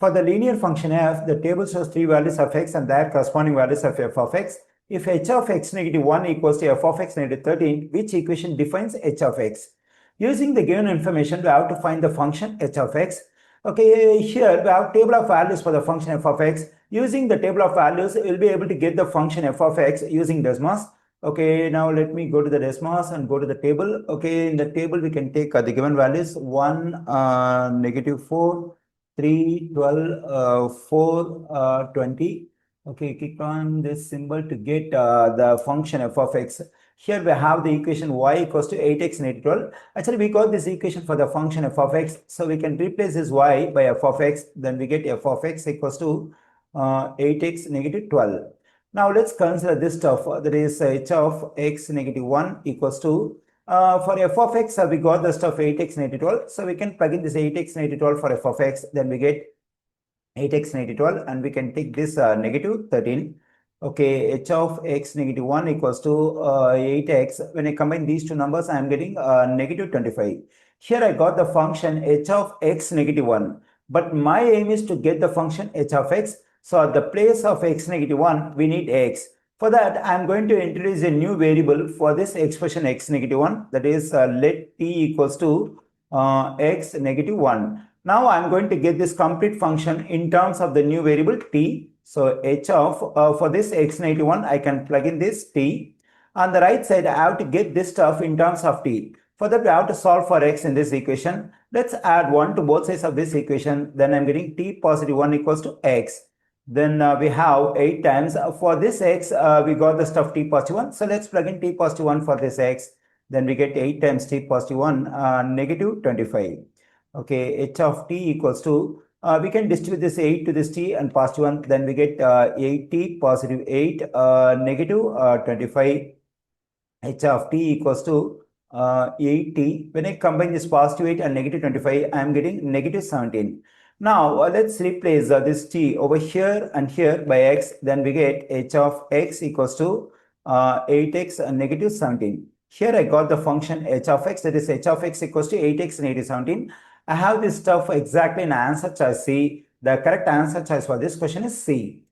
For the linear function f, the table shows 3 values of x and their corresponding values of f of x. If h of x negative 1 equals to f of x negative 13, which equation defines h of x? Using the given information, we have to find the function h of x. Okay, here we have table of values for the function f of x. Using the table of values, we'll be able to get the function f of x using Desmos. Okay, now let me go to the Desmos and go to the table. Okay, in the table we can take the given values 1, negative 4, 3, 12, 4, 20. Okay, click on this symbol to get the function f of x. Here we have the equation y equals to 8x negative 12. Actually, we got this equation for the function f of x. So we can replace this y by f of x. Then we get f of x equals to 8x negative 12. Now let's consider this stuff. That is h of x negative 1 equals to for f of x, we got the stuff 8x negative 12. So we can plug in this 8x negative 12 for f of x. Then we get 8x negative 12 and we can take this negative 13. Okay, h of x negative 1 equals to 8x. When I combine these two numbers, I am getting negative 25. Here I got the function h of x negative 1. But my aim is to get the function h of x. So at the place of x negative 1, we need x. For that, I am going to introduce a new variable for this expression x negative 1. That is, let t equals to x negative 1. Now I am going to get this complete function in terms of the new variable t. So h of, for this x negative 1, I can plug in this t. On the right side, I have to get this stuff in terms of t. For that, we have to solve for x in this equation. Let's add 1 to both sides of this equation. Then I am getting t positive 1 equals to x. Then we have 8 times. For this x, we got the stuff t positive 1. So let's plug in t positive 1 for this x. Then we get 8 times t positive 1, negative 25. Okay, h of t equals to, we can distribute this 8 to this t and positive 1. Then we get 8t positive 8, negative 25. H of t equals to 8t. When I combine this positive 8 and negative 25, I am getting negative 17. Now let's replace this t over here and here by x. Then we get h of x equals to 8x and negative 17. Here I got the function h of x, that is h of x equals to 8x negative 17. I have this stuff exactly in answer choice C. The correct answer choice for this question is C.